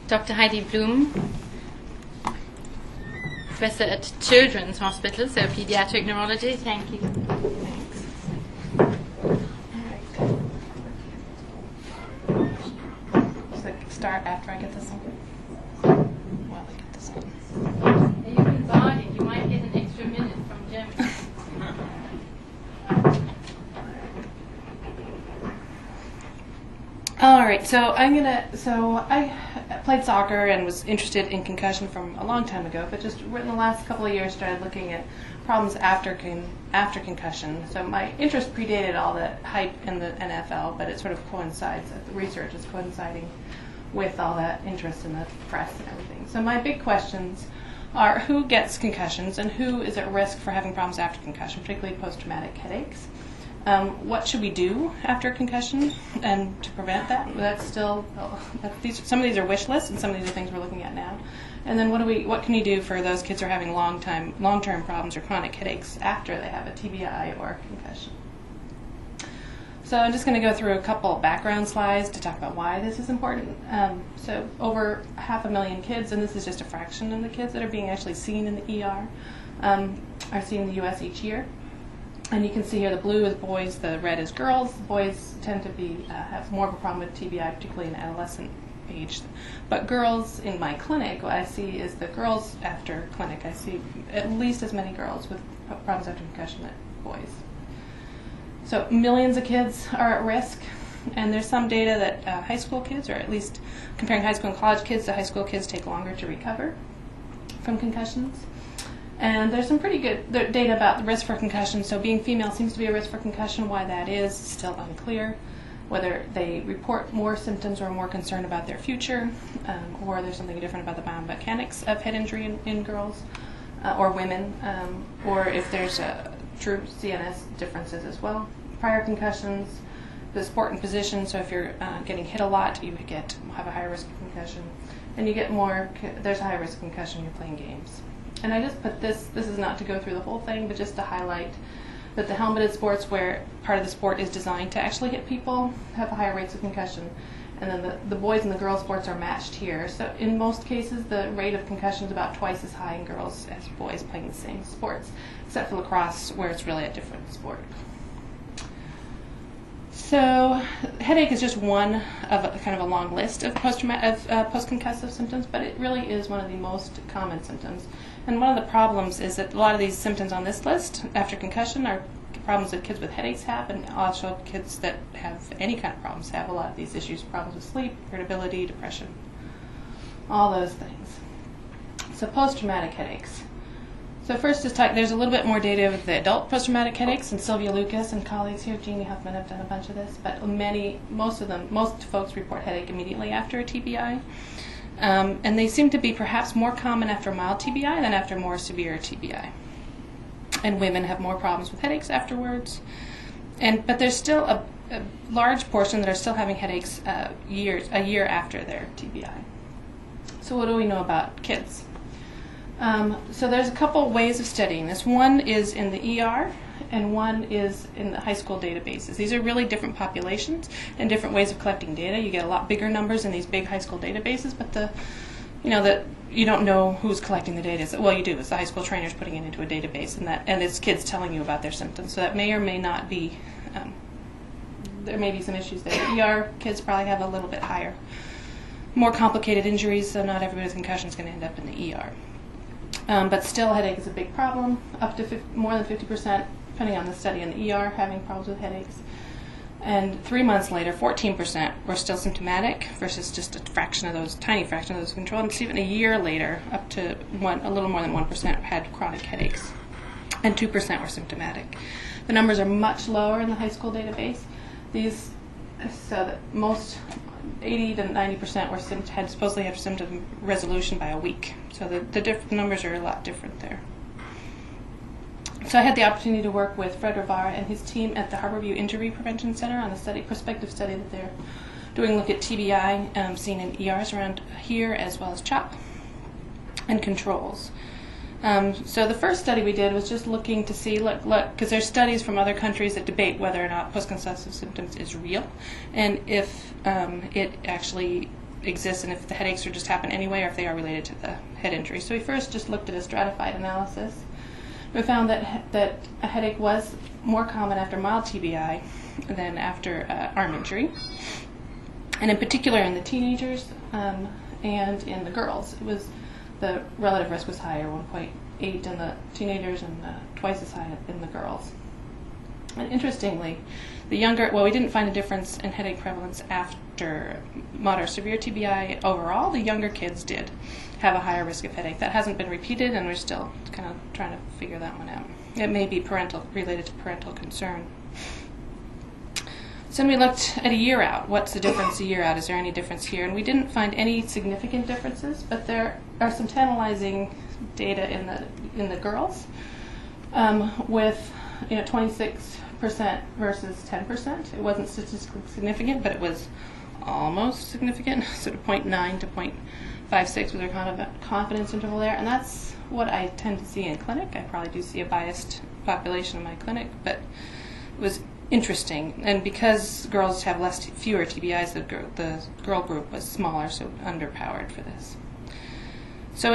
Dr. Heidi Blume, Professor at Children's Hospital, so Pediatric Neurology. Thank you. Thanks. Just start after I get this on. While I get this on. You can guard it. You might get an extra minute from Jim. All right, so I played soccer and was interested in concussion from a long time ago, but just in the last couple of years started looking at problems after concussion. So my interest predated all the hype in the NFL, but it sort of coincides, the research is coinciding with all that interest in the press and everything. So my big questions are who gets concussions and who is at risk for having problems after concussion, particularly post-traumatic headaches. What should we do after a concussion and to prevent that? That's still some of these are wish lists, and some of these are things we're looking at now. And then what can you do for those kids who are having long-term problems or chronic headaches after they have a TBI or concussion? So I'm just going to go through a couple background slides to talk about why this is important. So over 500,000 kids, and this is just a fraction of the kids that are being actually seen in the ER, are seen in the U.S. each year. And you can see here the blue is boys, the red is girls. Boys tend to have more of a problem with TBI, particularly in adolescent age. But girls in my clinic, what I see is the girls after clinic. I see at least as many girls with problems after concussion as boys. So millions of kids are at risk. And there's some data that high school kids, or at least comparing high school and college kids, the high school kids take longer to recover from concussions. And there's some pretty good data about the risk for concussion. So being female seems to be a risk for concussion. Why that is still unclear. Whether they report more symptoms or are more concerned about their future, or there's something different about the biomechanics of head injury in girls or women, or if there's true CNS differences as well. Prior concussions, the sport and position. So if you're getting hit a lot, you have a higher risk of concussion, and you get more. There's a higher risk of concussion when you're playing games. And I just put this is not to go through the whole thing, but just to highlight that the helmeted sports, where part of the sport is designed to actually hit people, have higher rates of concussion. And then the boys and the girls sports are matched here. So in most cases, the rate of concussion is about twice as high in girls as boys playing the same sports, except for lacrosse, where it's really a different sport. So headache is just one of a long list of post-concussive symptoms, but it really is one of the most common symptoms. And one of the problems is that a lot of these symptoms on this list after concussion are problems that kids with headaches have, and also kids that have any kind of problems have a lot of these issues, problems with sleep, irritability, depression, all those things. So post-traumatic headaches. So first, there's a little bit more data with the adult post-traumatic headaches, and Sylvia Lucas and colleagues here, Jeannie Huffman, have done a bunch of this, but most folks report headache immediately after a TBI. And they seem to be perhaps more common after mild TBI than after more severe TBI. And women have more problems with headaches afterwards. But there's still a large portion that are still having headaches a year after their TBI. So what do we know about kids? So there's a couple ways of studying this. One is in the ER, and one is in the high school databases. These are really different populations and different ways of collecting data. You get a lot bigger numbers in these big high school databases, but you don't know who's collecting the data. Well, you do. It's the high school trainers putting it into a database, and it's kids telling you about their symptoms. So that may or may not be. There may be some issues there. ER kids probably have a little bit higher, more complicated injuries. So not everybody with concussion is going to end up in the ER. But still, headache is a big problem. Up to more than 50%, depending on the study, in the ER having problems with headaches. And 3 months later, 14% were still symptomatic versus just a tiny fraction of those controlled. And even a year later, up to a little more than 1% had chronic headaches, and 2% were symptomatic. The numbers are much lower in the high school database. So that most 80 to 90% had supposedly have symptom resolution by a week. So the numbers are a lot different there. So I had the opportunity to work with Fred Rivara and his team at the Harborview Injury Prevention Center on a prospective study that they're doing, look at TBI seen in ERs around here, as well as CHOP and controls. So the first study we did was just looking to see, because there's studies from other countries that debate whether or not post-concussive symptoms is real, and if it actually exist and if the headaches are just happen anyway or if they are related to the head injury. So we first just looked at a stratified analysis. We found that a headache was more common after mild TBI than after arm injury, and in particular in the teenagers and in the girls. The relative risk was higher, 1.8 in the teenagers and twice as high in the girls. And interestingly, we didn't find a difference in headache prevalence after moderate severe TBI overall. The younger kids did have a higher risk of headache. That hasn't been repeated, and we're still kind of trying to figure that one out. It may be related to parental concern. So then we looked at a year out. What's the difference a year out? Is there any difference here? And we didn't find any significant differences, but there are some tantalizing data in the girls with 26% versus 10%. It wasn't statistically significant, but it was almost significant, sort of 0.9 to 0.56 was our kind of confidence interval there, and that's what I tend to see in clinic. I probably do see a biased population in my clinic, but it was interesting. And because girls have fewer TBIs, the girl group was smaller, so underpowered for this. So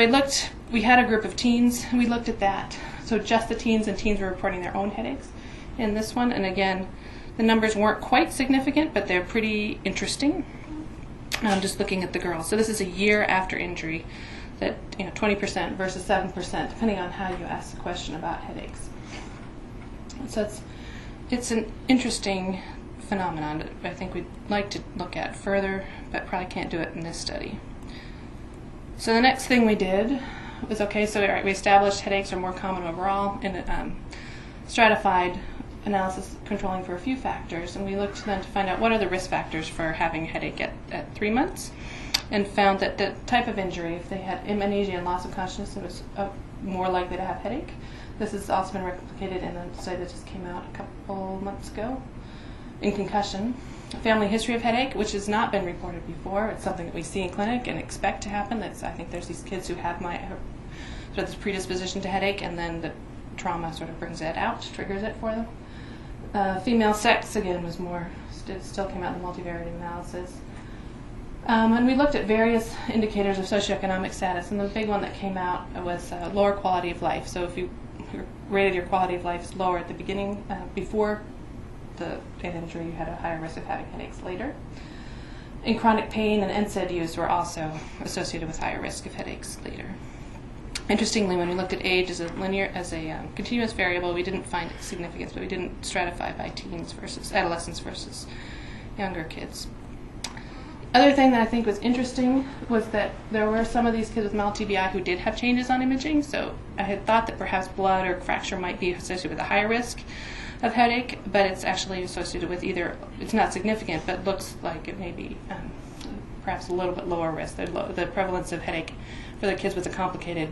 we had a group of teens, and we looked at that. So just the teens, and teens were reporting their own headaches in this one. And again, the numbers weren't quite significant, but they're pretty interesting. I'm just looking at the girls. So this is a year after injury, that 20% versus 7%, depending on how you ask the question about headaches. So it's an interesting phenomenon that I think we'd like to look at further, but probably can't do it in this study. So the next thing we did was, we established headaches are more common overall in a stratified analysis controlling for a few factors, and we looked then to find out what are the risk factors for having a headache at 3 months, and found that the type of injury, if they had amnesia and loss of consciousness, it was more likely to have headache. This has also been replicated in a study that just came out a couple months ago in concussion. Family history of headache, which has not been reported before. It's something that we see in clinic and expect to happen. I think there's these kids who have this predisposition to headache, and then the trauma sort of brings it out, triggers it for them. Female sex, again, was still came out in the multivariate analysis. And we looked at various indicators of socioeconomic status, and the big one that came out was lower quality of life. So if you rated your quality of life as lower at the beginning, before the head injury, you had a higher risk of having headaches later. And chronic pain and NSAID use were also associated with higher risk of headaches later. Interestingly, when we looked at age as a continuous variable, we didn't find significance, but we didn't stratify by teens versus adolescents versus younger kids. Other thing that I think was interesting was that there were some of these kids with mild TBI who did have changes on imaging, so I had thought that perhaps blood or fracture might be associated with a higher risk of headache, but it's actually associated with it's not significant, but looks like it may be perhaps a little bit lower risk. The prevalence of headache for the kids with a complicated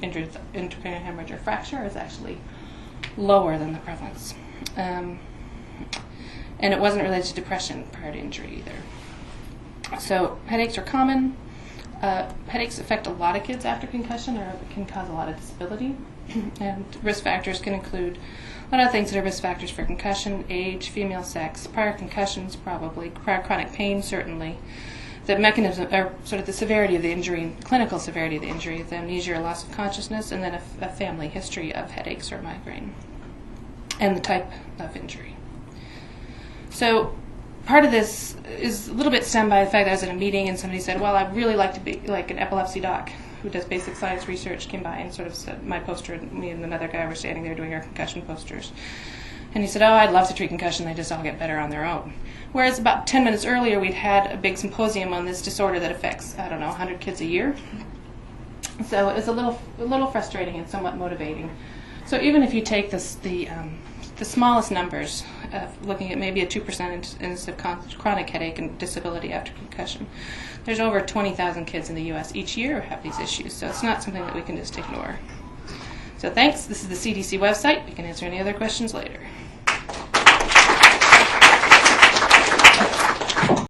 intracranial hemorrhage or fracture is actually lower than the prevalence. And it wasn't related to depression prior to injury either. So headaches are common. Headaches affect a lot of kids after concussion, or it can cause a lot of disability. And risk factors can include a lot of things that are risk factors for concussion: age, female sex, prior concussions probably, prior chronic pain certainly, the mechanism, or sort of the severity of the injury, clinical severity of the injury, the amnesia or loss of consciousness, and then a family history of headaches or migraine, and the type of injury. So part of this is a little bit stemmed by the fact that I was at a meeting and somebody said, well, I'd really like to be like an epilepsy doc who does basic science research, came by and sort of said, my poster, me and another guy were standing there doing our concussion posters. And he said, oh, I'd love to treat concussion, they just all get better on their own. Whereas about 10 minutes earlier, we'd had a big symposium on this disorder that affects, 100 kids a year. So it's a little frustrating and somewhat motivating. So even if you take the smallest numbers, looking at maybe a 2% incidence of chronic headache and disability after concussion, there's over 20,000 kids in the U.S. each year who have these issues. So it's not something that we can just ignore. So thanks. This is the CDC website. We can answer any other questions later.